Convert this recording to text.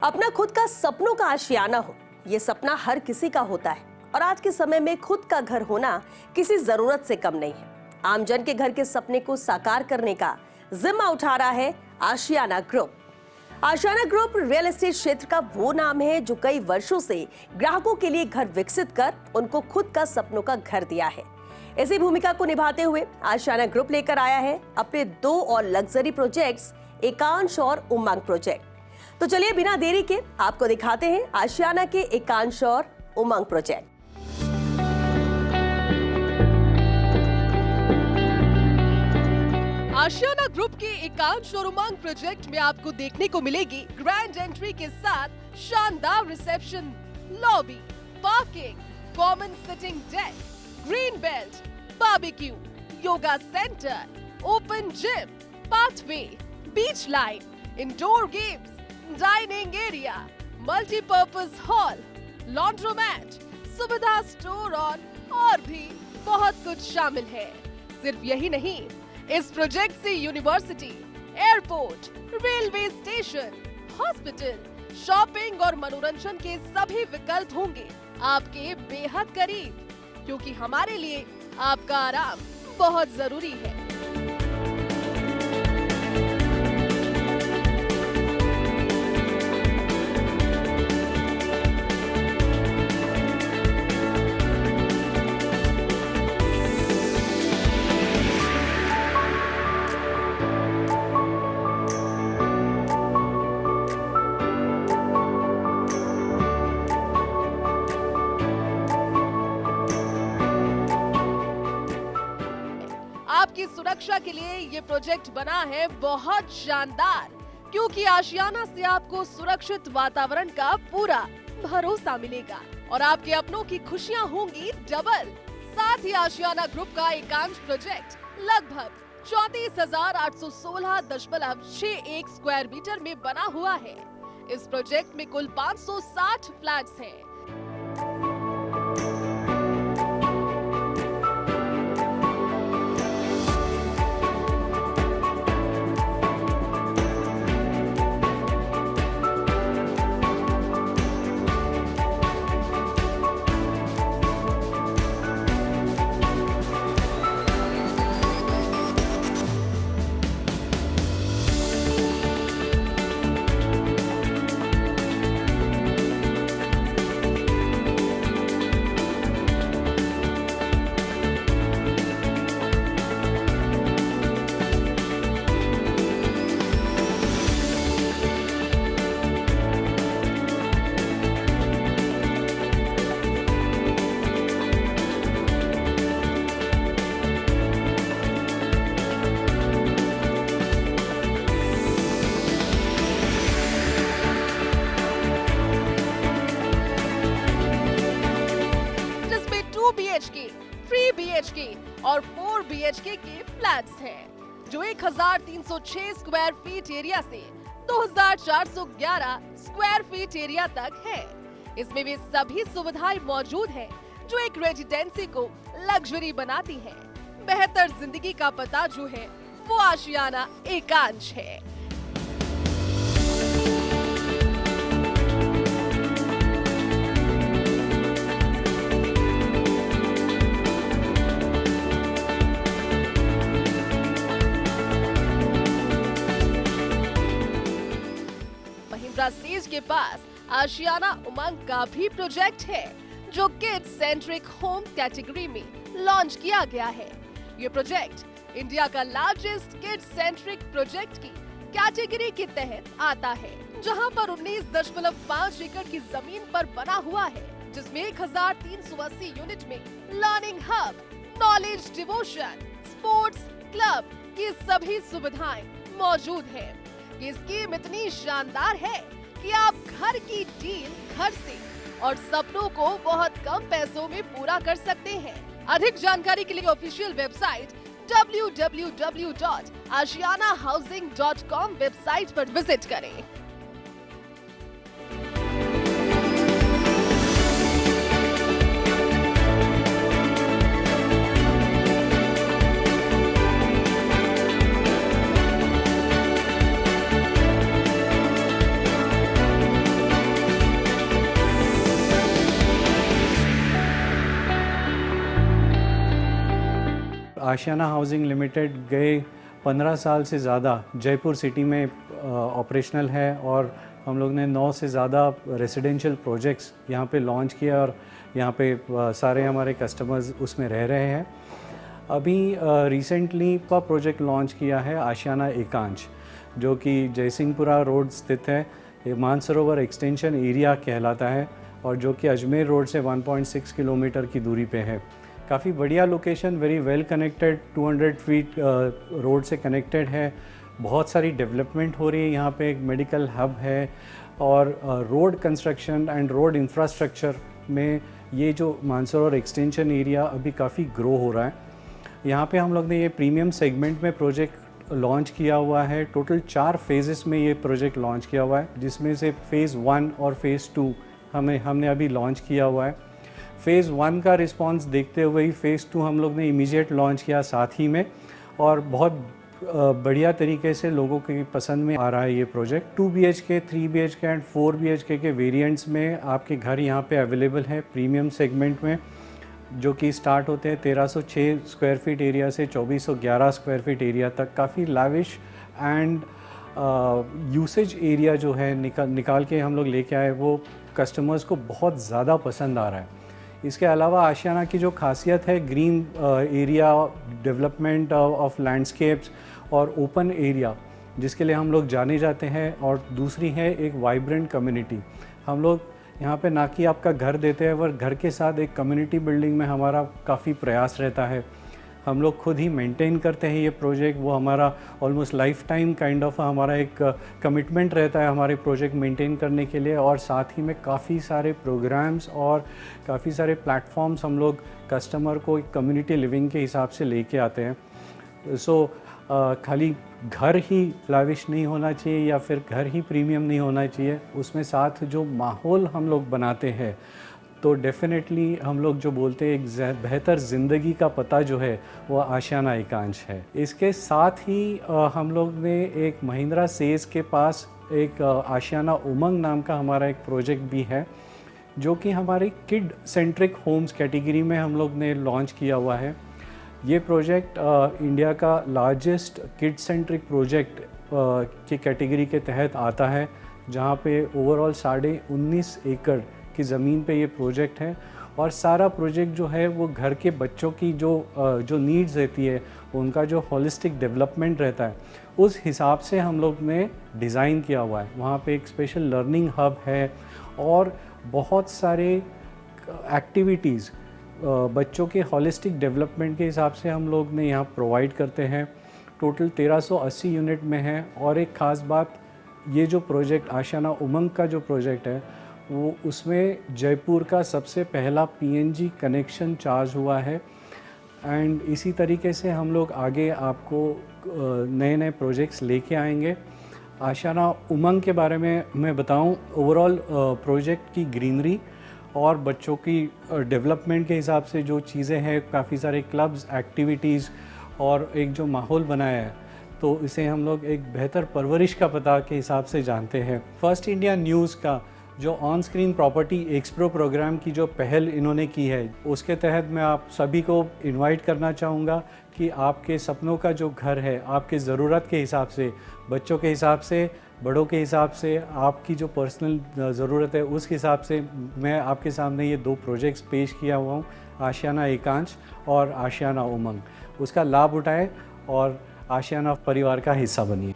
अपना खुद का सपनों का आशियाना हो, ये सपना हर किसी का होता है और आज के समय में खुद का घर होना किसी जरूरत से कम नहीं है। आमजन के घर के सपने को साकार करने का जिम्मा उठा रहा है आशियाना ग्रुप। आशियाना ग्रुप रियल एस्टेट क्षेत्र का वो नाम है जो कई वर्षों से ग्राहकों के लिए घर विकसित कर उनको खुद का सपनों का घर दिया है। इसी भूमिका को निभाते हुए आशियाना ग्रुप लेकर आया है अपने 2 और लग्जरी प्रोजेक्ट्स एकांश और उमंग प्रोजेक्ट। तो चलिए बिना देरी के आपको दिखाते हैं आशियाना के एकांश और उमंग प्रोजेक्ट। आशियाना ग्रुप के एकांश और उमंग प्रोजेक्ट में आपको देखने को मिलेगी ग्रैंड एंट्री के साथ शानदार reception, lobby, parking, common sitting deck, green belt, barbecue, yoga centre, open gym, pathway, beach line, indoor games, dining area, multipurpose hall, laundromat, सुविधा स्टोर और भी बहुत कुछ शामिल है। सिर्फ यही नहीं, इस प्रोजेक्ट से university, airport, railway station, hospital, shopping और मनोरंजन के सभी विकल्प होंगे आपके बेहद करीब, क्योंकि हमारे लिए आपका आराम बहुत जरूरी है। आपकी सुरक्षा के लिए ये प्रोजेक्ट बना है बहुत शानदार, क्योंकि आशियाना से आपको सुरक्षित वातावरण का पूरा भरोसा मिलेगा और आपके अपनों की खुशियां होंगी डबल। साथ ही आशियाना ग्रुप का एकांश प्रोजेक्ट लगभग 34,816.61 स्क्वायर मीटर में बना हुआ है। इस प्रोजेक्ट में कुल 560 फ्लैट्स हैं। BHK, 3 BHK और 4 BHK के फ्लैट्स हैं, जो 1306 स्क्वायर फीट एरिया से 2411 स्क्वायर फीट एरिया तक है। इसमें वे सभी सुविधाएं मौजूद हैं जो एक रेजिडेंसी को लग्जरी बनाती हैं। बेहतर जिंदगी का पता जो है वो आशियाना एकांश है। सीज के पास आशियाना उमंग का भी प्रोजेक्ट है, जो किड्स सेंट्रिक होम कैटेगरी में लॉन्च किया गया है। ये प्रोजेक्ट इंडिया का लार्जेस्ट किड्स सेंट्रिक प्रोजेक्ट की कैटेगरी के तहत आता है, जहां पर 19.5 एकड़ की जमीन पर बना हुआ है, जिसमें 1380 यूनिट में learning hub, knowledge devotion, sports club की सभी सुविधाएं मौजूद है। ये स्कीम इतनी शानदार है कि आप घर की डील घर से और सपनों को बहुत कम पैसों में पूरा कर सकते हैं। अधिक जानकारी के लिए ऑफिशियल वेबसाइट www.ashianahousing.com वेबसाइट पर विजिट करें। आशियाना हाउसिंग लिमिटेड गए 15 साल से ज़्यादा जयपुर सिटी में ऑपरेशनल है और हम लोग ने 9 से ज़्यादा रेजिडेंशियल प्रोजेक्ट्स यहाँ पे लॉन्च किया और यहाँ पे सारे हमारे कस्टमर्स उसमें रह रहे हैं। अभी रिसेंटली का प्रोजेक्ट लॉन्च किया है आशियाना एकांश, जो कि जयसिंहपुरा रोड स्थित है। ये मानसरोवर एक्सटेंशन एरिया कहलाता है और जो कि अजमेर रोड से 1.6 किलोमीटर की दूरी पे है। काफ़ी बढ़िया location, very well connected, 200 feet road से कनेक्टेड है। बहुत सारी डेवलपमेंट हो रही है यहाँ पे, एक मेडिकल हब है और road construction and road infrastructure में ये जो मानसरोवर एक्सटेंशन एरिया अभी काफ़ी ग्रो हो रहा है। यहाँ पे हम लोग ने ये प्रीमियम सेगमेंट में प्रोजेक्ट लॉन्च किया हुआ है। टोटल 4 फेजेस में ये प्रोजेक्ट लॉन्च किया हुआ है, जिसमें से फ़ेज़ 1 और फ़ेज़ 2 हमने अभी लॉन्च किया हुआ है। फ़ेज़ 1 का रिस्पांस देखते हुए ही फ़ेज़ 2 हम लोग ने इमीडिएट लॉन्च किया साथ ही में, और बहुत बढ़िया तरीके से लोगों की पसंद में आ रहा है ये project. 2 BHK, 3 BHK and 4 BHK के वेरिएंट्स में आपके घर यहाँ पे अवेलेबल है प्रीमियम सेगमेंट में, जो कि स्टार्ट होते हैं 1306 स्क्वायर फीट एरिया से 2411 स्क्वायर फीट एरिया तक। काफ़ी लाविश एंड यूसेज एरिया जो है निकाल के हम लोग लेके आए, वो कस्टमर्स को बहुत ज़्यादा पसंद आ रहा है। इसके अलावा आशियाना की जो खासियत है, green area, development of landscapes और ओपन एरिया, जिसके लिए हम लोग जाने जाते हैं, और दूसरी है एक वाइब्रेंट कम्युनिटी। हम लोग यहाँ पे ना कि आपका घर देते हैं, पर घर के साथ एक कम्युनिटी बिल्डिंग में हमारा काफ़ी प्रयास रहता है। हम लोग खुद ही मेंटेन करते हैं ये प्रोजेक्ट, वो हमारा almost life time kind of हमारा एक कमिटमेंट रहता है हमारे प्रोजेक्ट मेंटेन करने के लिए। और साथ ही में काफ़ी सारे प्रोग्राम्स और काफ़ी सारे प्लेटफॉर्म्स हम लोग कस्टमर को एक कम्युनिटी लिविंग के हिसाब से लेके आते हैं। सो खाली घर ही लाविश नहीं होना चाहिए या फिर घर ही प्रीमियम नहीं होना चाहिए, उसमें साथ जो माहौल हम लोग बनाते हैं, तो डेफिनेटली हम लोग जो बोलते हैं एक बेहतर ज़िंदगी का पता जो है वो आशियाना एकांश है। इसके साथ ही हम लोग ने एक महिंद्रा सेज के पास एक आशियाना उमंग नाम का हमारा एक प्रोजेक्ट भी है, जो कि हमारी किड सेंट्रिक होम्स कैटेगरी में हम लोग ने लॉन्च किया हुआ है। ये प्रोजेक्ट इंडिया का लार्जेस्ट किड सेंट्रिक प्रोजेक्ट की कैटेगरी के तहत आता है, जहाँ पे ओवरऑल 19.5 एकड़ की ज़मीन पे ये प्रोजेक्ट है। और सारा प्रोजेक्ट जो है वो घर के बच्चों की जो नीड्स रहती है, उनका जो होलिस्टिक डेवलपमेंट रहता है, उस हिसाब से हम लोग ने डिज़ाइन किया हुआ है। वहाँ पे एक स्पेशल लर्निंग हब है और बहुत सारे एक्टिविटीज़ बच्चों के होलिस्टिक डेवलपमेंट के हिसाब से हम लोग ने यहाँ प्रोवाइड करते हैं। टोटल 1380 यूनिट में है। और एक ख़ास बात, ये जो प्रोजेक्ट आशियाना उमंग का जो प्रोजेक्ट है, वो उसमें जयपुर का सबसे पहला PNG कनेक्शन चार्ज हुआ है। एंड इसी तरीके से हम लोग आगे आपको नए नए प्रोजेक्ट्स लेके आएंगे। आशियाना उमंग के बारे में मैं बताऊं, ओवरऑल प्रोजेक्ट की ग्रीनरी और बच्चों की डेवलपमेंट के हिसाब से जो चीज़ें हैं, काफ़ी सारे क्लब्स, एक्टिविटीज़ और एक जो माहौल बनाया है, तो इसे हम लोग एक बेहतर परवरिश का पता के हिसाब से जानते हैं। फर्स्ट इंडिया न्यूज़ का जो on screen property expo program की जो पहल इन्होंने की है, उसके तहत मैं आप सभी को इनवाइट करना चाहूँगा कि आपके सपनों का जो घर है, आपके ज़रूरत के हिसाब से, बच्चों के हिसाब से, बड़ों के हिसाब से, आपकी जो पर्सनल ज़रूरत है उस हिसाब से मैं आपके सामने ये 2 प्रोजेक्ट्स पेश किया हुआ हूँ, आशियाना एकांश और आशियाना उमंग। उसका लाभ उठाएं और आशियाना परिवार का हिस्सा बनिए।